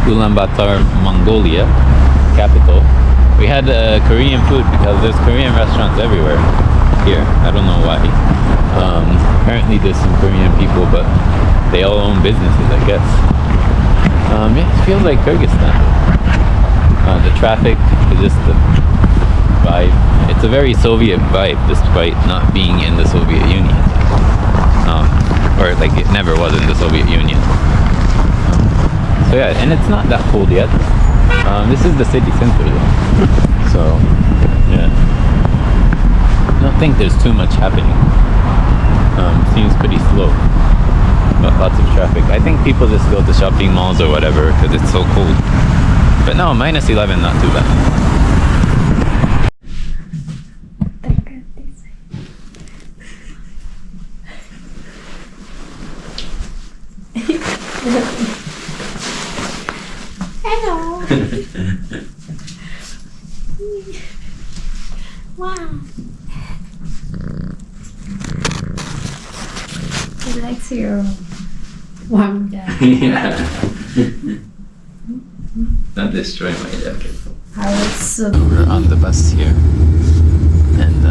Ulaanbaatar, Mongolia, capital. We had Korean food because there's Korean restaurants everywhere here. I don't know why. Apparently there's some Korean people, but they all own businesses, I guess. Yeah, it feels like Kyrgyzstan. The traffic is just the vibe. It's a very Soviet vibe despite not being in the Soviet Union. Or like it never was in the Soviet Union. So yeah, and it's not that cold yet. This is the city center though. So yeah, I don't think there's too much happening. Seems pretty slow, but lots of traffic. I think people just go to shopping malls or whatever because it's so cold. But no, minus 11, not too bad. Hello. Wow. He likes your warm jacket. Yeah. Not destroy my jacket. We're on the bus here, and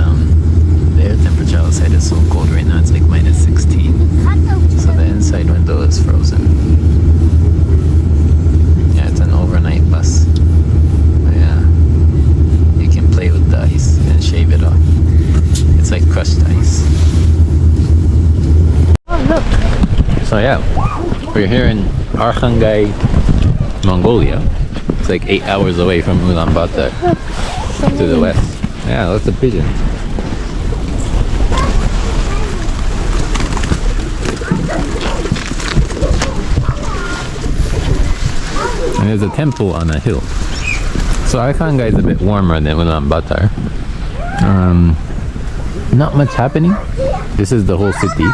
the air temperature outside is so cold right now. It's like minus 16. So the inside window is frozen. Yeah, it's an overnight bus. Yeah, you can play with the ice and shave it off. It's like crushed ice. Oh look! So yeah, we're here in Arkhangai, Mongolia. It's like 8 hours away from Ulaanbaatar to the west. Yeah, lots of pigeons. And there's a temple on a hill. So Arkhangai is a bit warmer than Ulaanbaatar. Not much happening. This is the whole city.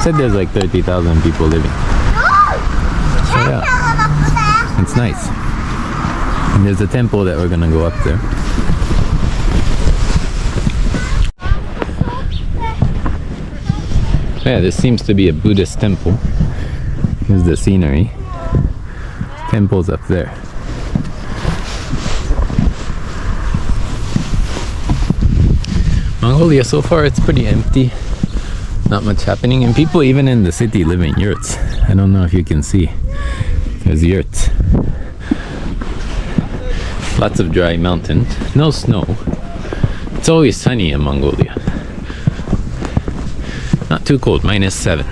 Said there's like 30,000 people living. So yeah, it's nice. And there's a temple that we're gonna go up there. Yeah, this seems to be a Buddhist temple. Here's the scenery. Temple's up there. Mongolia, so far it's pretty empty. Not much happening, and people even in the city live in yurts. I don't know if you can see. There's yurts. Lots of dry mountains. No snow. It's always sunny in Mongolia. Not too cold, minus 7.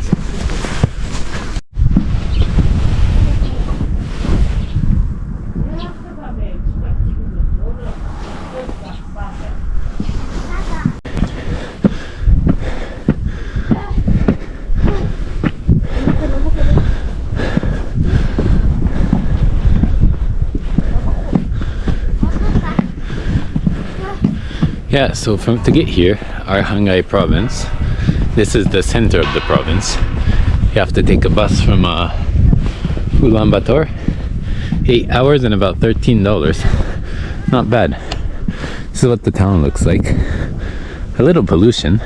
Yeah, so to get here, Arkhangai province, this is the center of the province. You have to take a bus from Ulaanbaatar. 8 hours and about $13. Not bad. This is what the town looks like. A little pollution.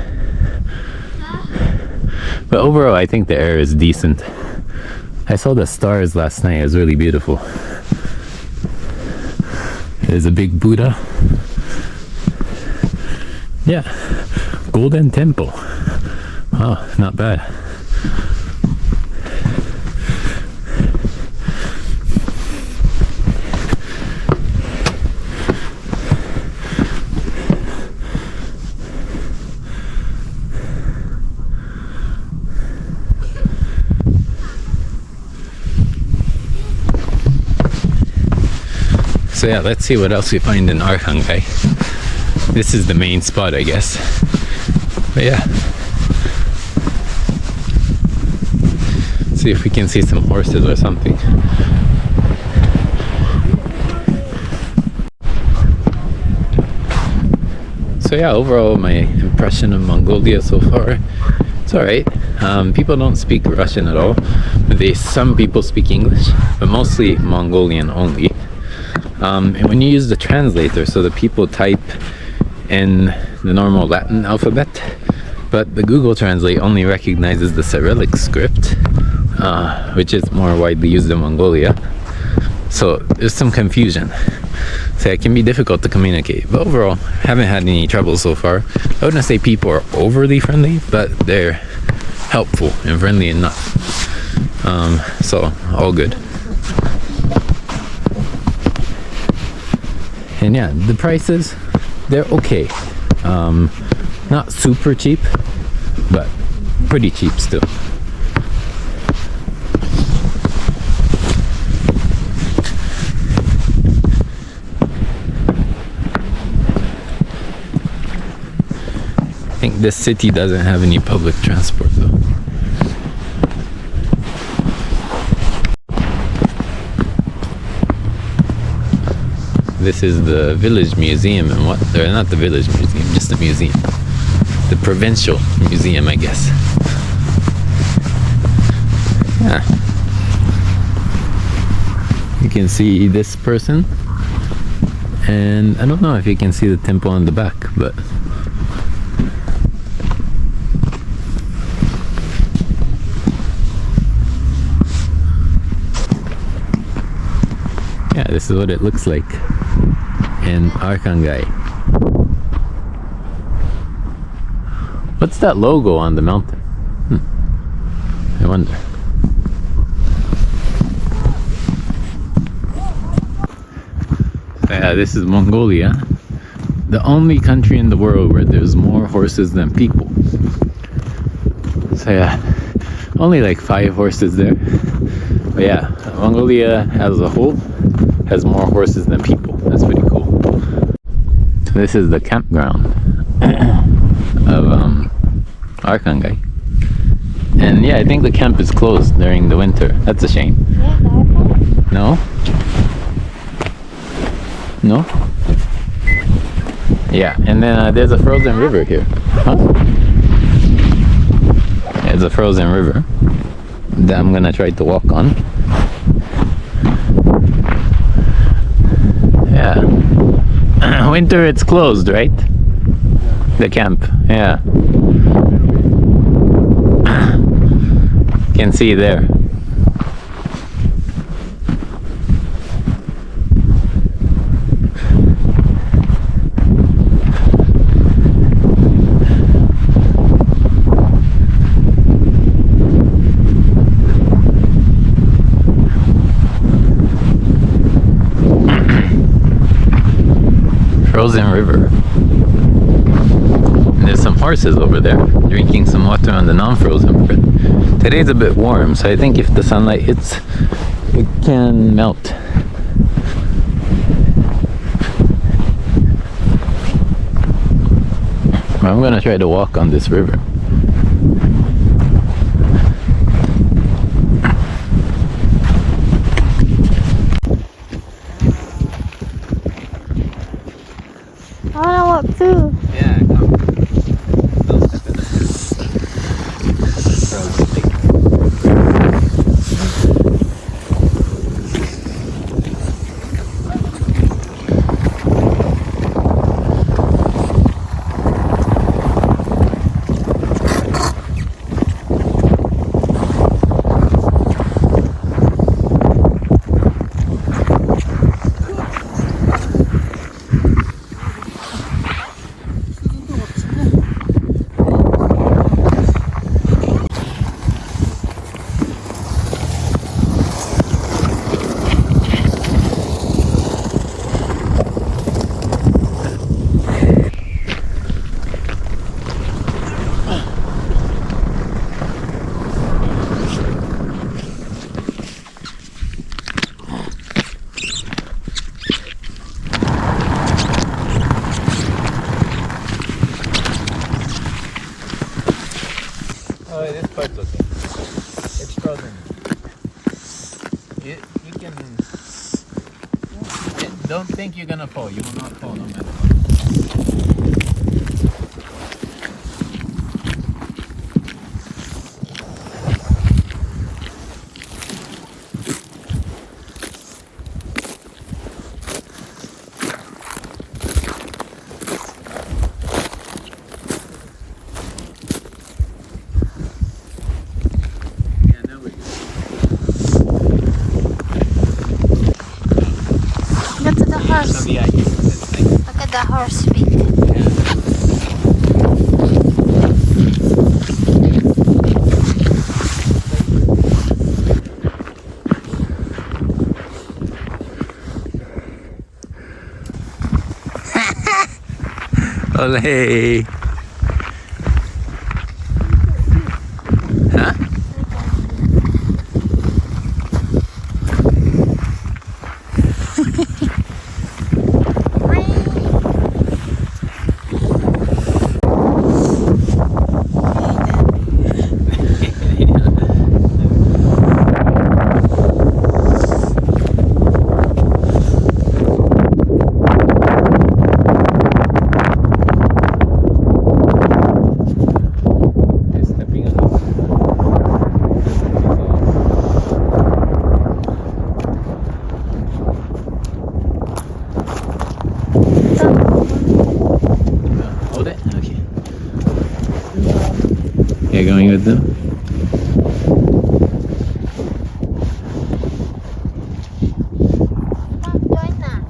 But overall, I think the air is decent. I saw the stars last night. It was really beautiful. There's a big Buddha. Yeah, Golden Temple. Oh, not bad. So yeah, let's see what else we find in Arkhangai. This is the main spot, I guess. But yeah. See if we can see some horses or something. So yeah, overall my impression of Mongolia so far, it's alright. People don't speak Russian at all. But some people speak English, but mostly Mongolian only. And when you use the translator, so the people type in the normal Latin alphabet, but the Google Translate only recognizes the Cyrillic script, which is more widely used in Mongolia. So there's some confusion. So it can be difficult to communicate, but overall, haven't had any trouble so far. I wouldn't say people are overly friendly, but they're helpful and friendly enough. So all good. And yeah, the prices, they're okay. Not super cheap, but pretty cheap still. I think this city doesn't have any public transport though. This is the village museum and what? Or not the village museum, just the museum. The provincial museum, I guess. Yeah. You can see this person. And I don't know if you can see the temple on the back, but yeah, this is what it looks like in Arkhangai. What's that logo on the mountain? I wonder. So yeah, this is Mongolia, the only country in the world where there's more horses than people. So yeah, only like 5 horses there. But yeah, Mongolia as a whole has more horses than people. That's pretty cool. So this is the campground of Arkhangai. And yeah, I think the camp is closed during the winter. That's a shame. No? No? Yeah, and then there's a frozen river here. Huh? There's a frozen river that I'm gonna try to walk on. Yeah. Winter it's closed, right? The camp, yeah. Can see there. Frozen river. And there's some horses over there drinking some water on the non-frozen river. Today's a bit warm, so I think if the sunlight hits, it can melt. I'm gonna try to walk on this river. I wanna walk too. Yeah, come. Don't step in Oh, this part's okay. It's frozen. You can don't think you're gonna fall. You will not fall no matter what. Yeah, it's nice. Look at the horse feet. Ole! Huh? Hold it? Okay. You're going with them? Join us.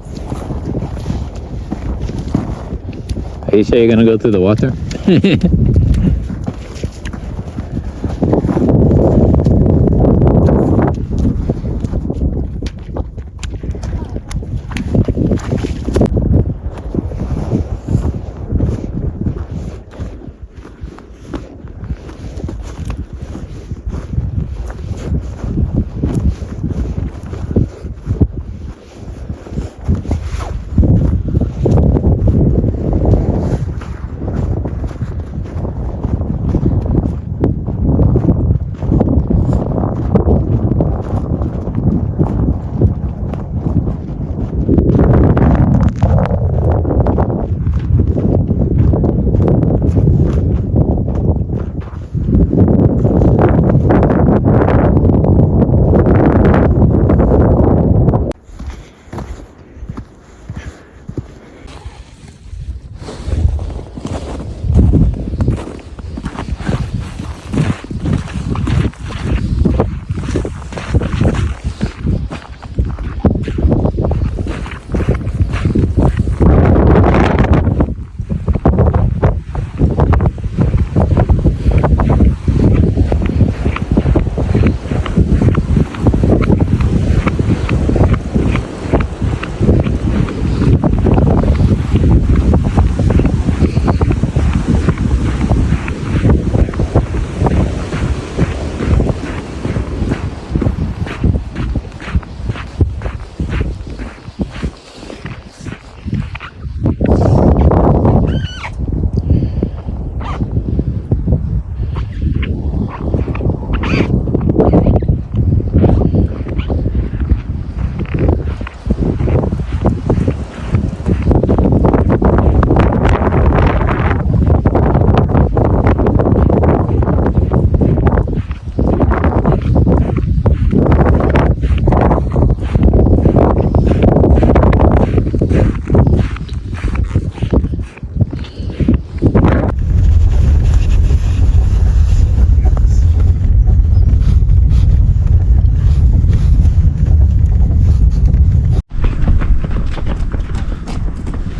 Are you sure you're gonna go through the water?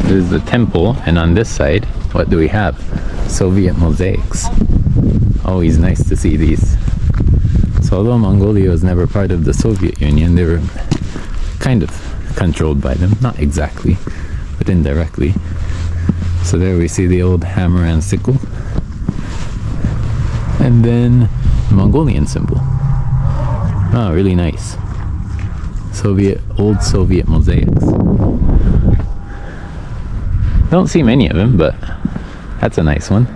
This is the temple, and on this side, what do we have? Soviet mosaics. Always nice to see these. So although Mongolia was never part of the Soviet Union, they were kind of controlled by them. Not exactly, but indirectly. So there we see the old hammer and sickle. And then the Mongolian symbol. Oh, really nice. Old Soviet mosaics. Don't see many of them, but that's a nice one.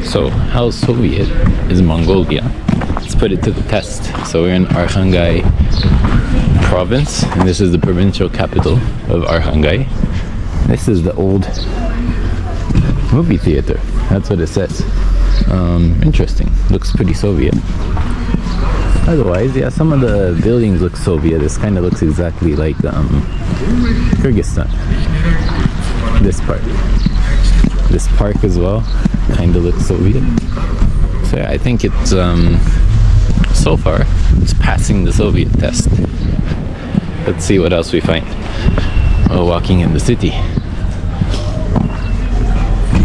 So, how Soviet is Mongolia? Let's put it to the test. So we're in Arkhangai province, and this is the provincial capital of Arkhangai. This is the old movie theater. That's what it says. Interesting. Looks pretty Soviet. Otherwise, yeah, some of the buildings look Soviet. This kind of looks exactly like Kyrgyzstan. This part. This park as well kind of looks Soviet. So yeah, I think it's so far it's passing the Soviet test. Let's see what else we find while walking in the city.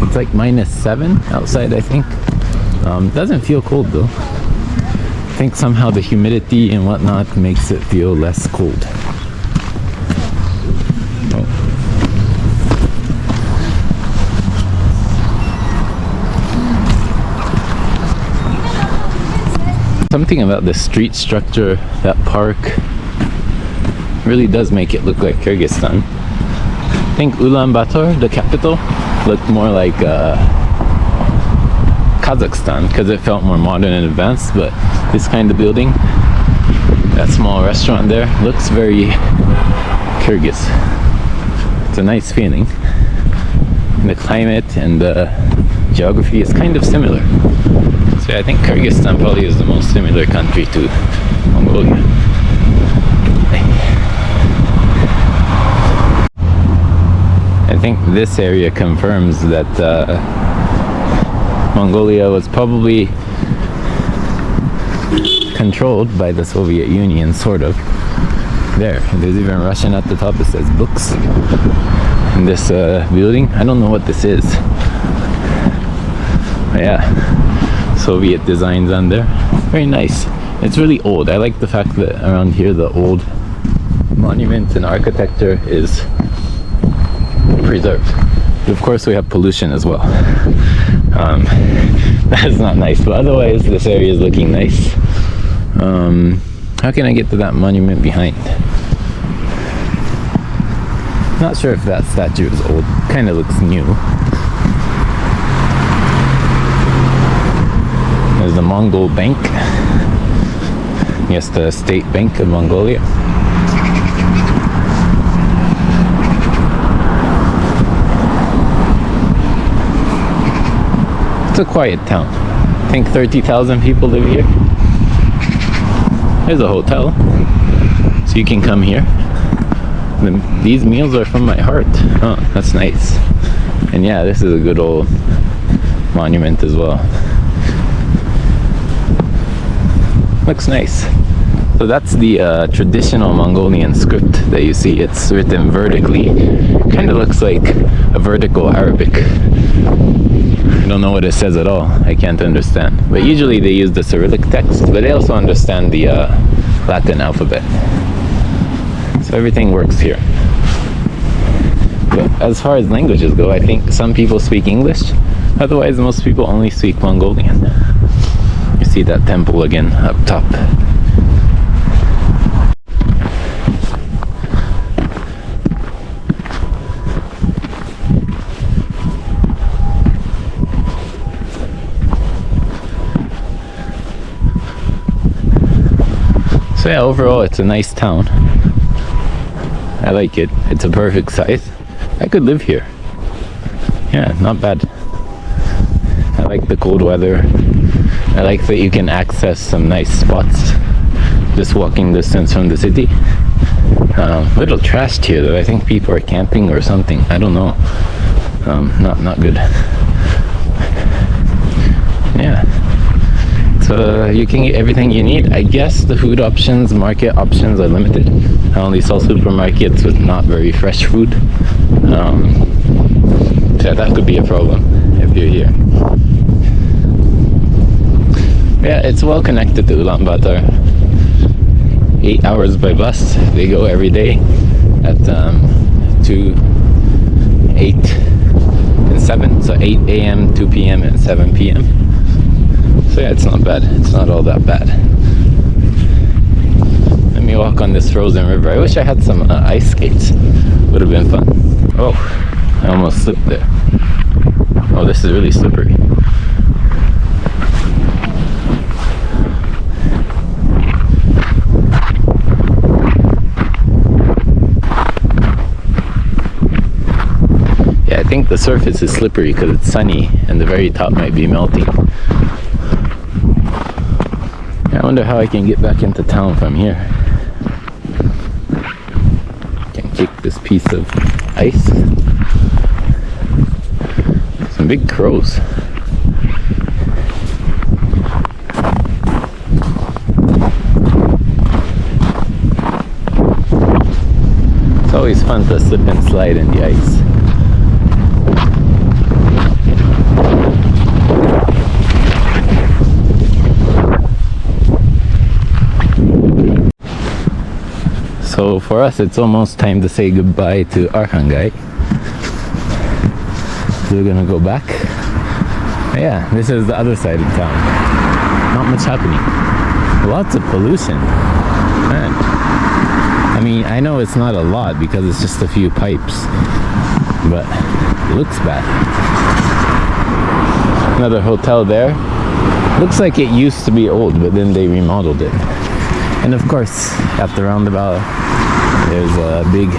It's like -7 outside, I think. Doesn't feel cold though. I think somehow the humidity and whatnot makes it feel less cold. Oh. Something about the street structure, that park, really does make it look like Kyrgyzstan. I think Ulaanbaatar, the capital, looked more like Kazakhstan because it felt more modern and advanced, but this kind of building, that small restaurant there, looks very Kyrgyz. It's a nice feeling. And the climate and the geography is kind of similar. So I think Kyrgyzstan probably is the most similar country to Mongolia. I think this area confirms that Mongolia was probably controlled by the Soviet Union, sort of. There's even Russian at the top. It says books in this building. I don't know what this is. But yeah, Soviet designs on there. Very nice. It's really old. I like the fact that around here the old monuments and architecture is preserved. Of course we have pollution as well. That's not nice, but otherwise this area is looking nice. How can I get to that monument behind? Not sure if that statue is old. Kind of looks new. There's the Mongol Bank. Yes, the State Bank of Mongolia. It's a quiet town. I think 30,000 people live here. There's a hotel, so you can come here. These meals are from my heart. Oh, that's nice. And yeah, this is a good old monument as well. Looks nice. So that's the traditional Mongolian script that you see. It's written vertically. Kind of looks like a vertical Arabic. I don't know what it says at all. I can't understand. But usually they use the Cyrillic text, but they also understand the Latin alphabet. So everything works here. But as far as languages go, I think some people speak English. Otherwise, most people only speak Mongolian. You see that temple again up top. So yeah, overall it's a nice town. I like it. It's a perfect size. I could live here. Yeah, not bad. I like the cold weather. I like that you can access some nice spots just walking distance from the city. Little trashed here though. I think people are camping or something. I don't know. Not good. Yeah. So you can get everything you need. I guess the food options, market options are limited. I only saw supermarkets with not very fresh food. So that could be a problem if you're here. Yeah, it's well connected to Ulaanbaatar. 8 hours by bus. They go every day at 2, 8, and 7. So 8 a.m., 2 p.m., and 7 p.m. So yeah, it's not bad. It's not all that bad. Let me walk on this frozen river. I wish I had some ice skates. Would have been fun. Oh, I almost slipped there. Oh, this is really slippery. Yeah, I think the surface is slippery because it's sunny and the very top might be melting. I wonder how I can get back into town from here. Can kick this piece of ice. Some big crows. always fun to slip and slide in the ice. So for us, it's almost time to say goodbye to Arkhangai. So we're gonna go back. Yeah, this is the other side of town. Not much happening. Lots of pollution. Man. I mean, I know it's not a lot because it's just a few pipes, but it looks bad. Another hotel there. Looks like it used to be old, but then they remodeled it. And of course, at the roundabout, there's a big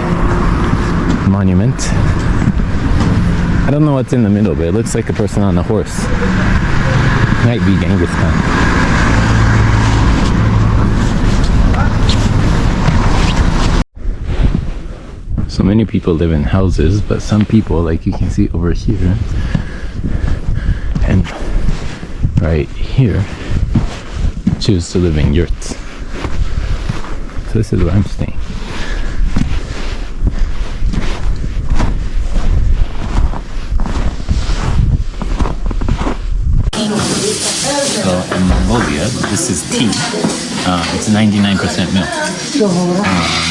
monument. I don't know what's in the middle, but it looks like a person on a horse. Might be Genghis Khan. So many people live in houses, but some people, like you can see over here and right here, choose to live in yurts. So this is where I'm staying. So in Mongolia, this is tea. It's 99% milk.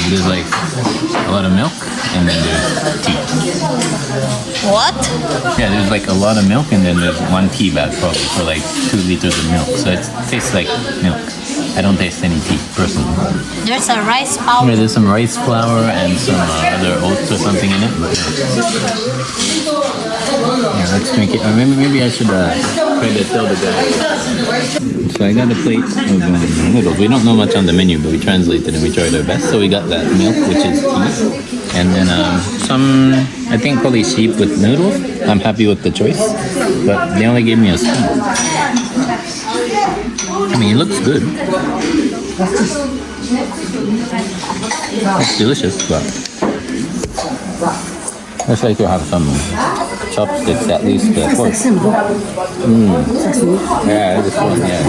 There's like a lot of milk, and then there's tea. What? Yeah, there's like a lot of milk, and then there's one tea bag probably for like 2 liters of milk. So it tastes like milk. I don't taste any tea personally. There's a rice powder. Yeah, there's some rice flour and some other oats or something in it. But yeah, let's drink it. Or maybe I should try to tell the guy. So I got a plate of noodles. We don't know much on the menu, but we translated and we tried our best. So we got that milk, which is tea, and then some, I think probably sheep with noodles. I'm happy with the choice, but they only gave me a spoon. I mean, it looks good. It's delicious, but looks like you'll have some chopsticks at least for it. Yeah, this one, yeah.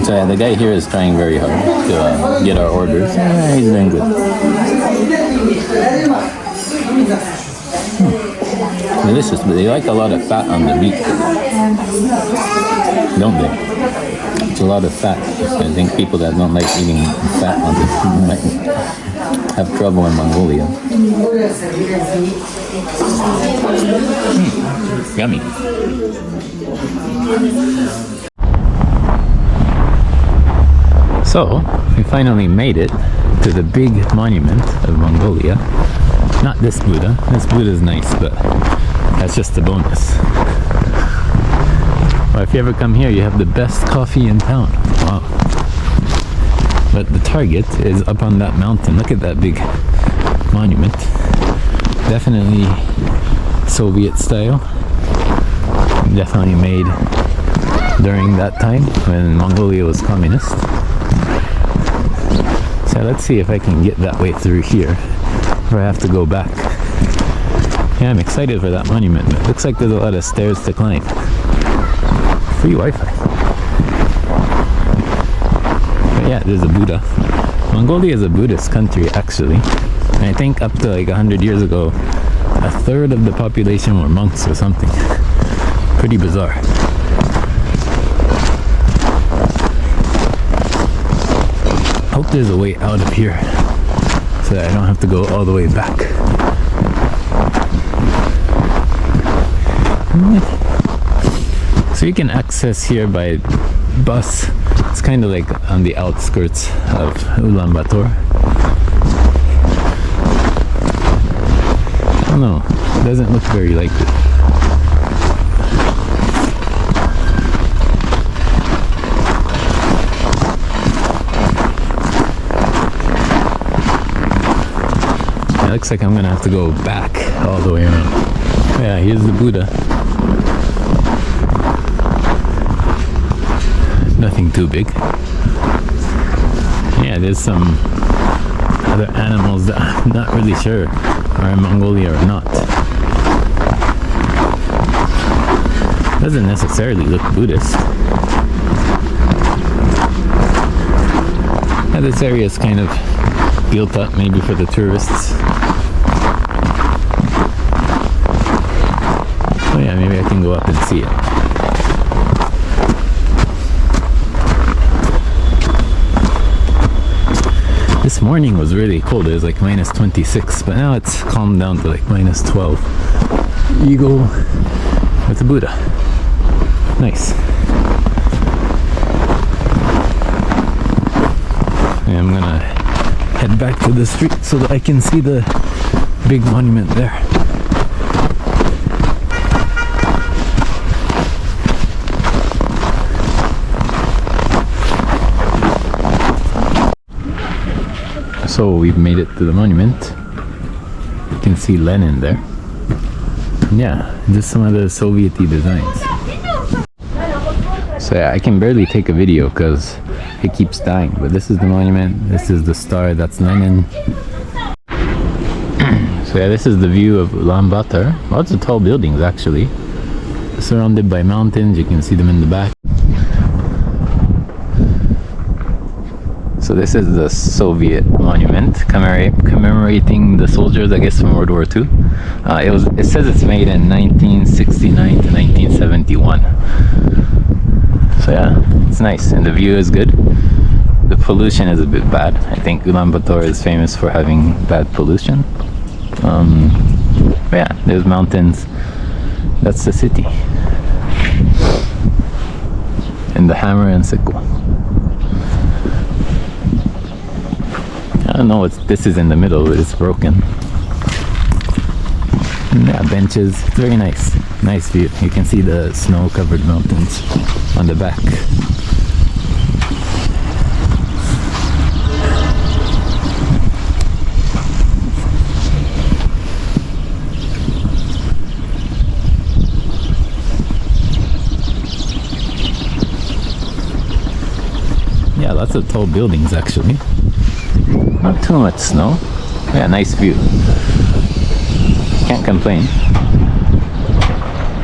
So yeah, the guy here is trying very hard to get our orders. Yeah, he's doing good. Delicious, but they like a lot of fat on the meat, don't they? It's a lot of fat. I think people that don't like eating fat on the food might have trouble in Mongolia. Yummy. So, we finally made it to the big monument of Mongolia. Not this Buddha. This Buddha is nice, but that's just a bonus. Well, if you ever come here, you have the best coffee in town. Wow. But the target is up on that mountain. Look at that big monument. Definitely Soviet style. Definitely made during that time when Mongolia was communist. So let's see if I can get that way through here, or I have to go back. Yeah, I'm excited for that monument, but it looks like there's a lot of stairs to climb. Free Wi-Fi. But yeah, there's a Buddha. Mongolia is a Buddhist country, actually. And I think up to like 100 years ago, 1/3 of the population were monks or something. Pretty bizarre. Hope there's a way out of here so that I don't have to go all the way back. So you can access here by bus. It's kind of like on the outskirts of Ulaanbaatar. I don't know, it doesn't look very like it. It looks like I'm gonna have to go back all the way around. Yeah, here's the Buddha. Nothing too big. Yeah, there's some other animals that I'm not really sure are in Mongolia or not. Doesn't necessarily look Buddhist. This area is kind of built up maybe for the tourists. Oh yeah, maybe I can go up and see it. This morning was really cold. It was like minus 26, but now it's calmed down to like minus 12. Eagle with a Buddha. Nice. And I'm gonna head back to the street so that I can see the big monument there. So we've made it to the monument. You can see Lenin there. And yeah, just some of the Soviet-y designs. So yeah, I can barely take a video because it keeps dying. But this is the monument. This is the star. That's Lenin. So yeah, this is the view of Ulaanbaatar. Lots of tall buildings actually. Surrounded by mountains. You can see them in the back. So this is the Soviet monument commemorating the soldiers, I guess, from World War II. It says it's made in 1969 to 1971. So yeah, it's nice and the view is good. The pollution is a bit bad. I think Ulaanbaatar is famous for having bad pollution. But yeah, there's mountains. That's the city. And the hammer and sickle. I don't know what this is in the middle, but it's broken. And yeah, benches. It's very nice. Nice view. You can see the snow-covered mountains on the back. Yeah, lots of tall buildings actually. Not too much snow. Yeah, nice view. Can't complain.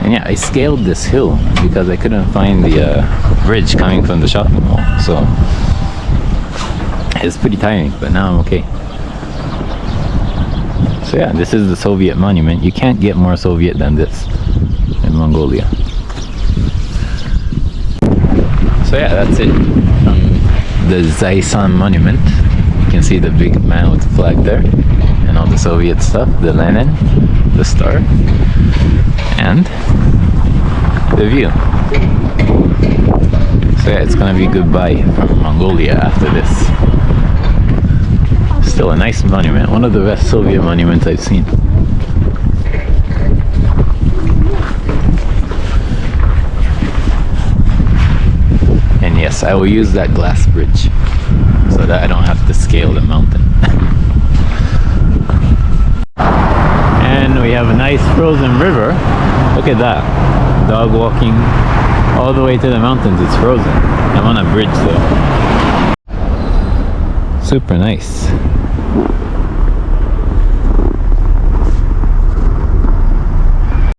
And yeah, I scaled this hill because I couldn't find the bridge coming from the shopping mall. So it's pretty tiring, but now I'm okay. So yeah, this is the Soviet monument. You can't get more Soviet than this in Mongolia. So yeah, that's it. The Zaisan monument. You can see the big man with the flag there and all the Soviet stuff, the Lenin, the star, and the view. So yeah, it's gonna be goodbye from Mongolia after this. Still a nice monument, one of the best Soviet monuments I've seen. And yes, I will use that glass bridge so that I don't have to scale the mountain. And we have a nice frozen river. Look at that. Dog walking all the way to the mountains. It's frozen. I'm on a bridge though. Super nice.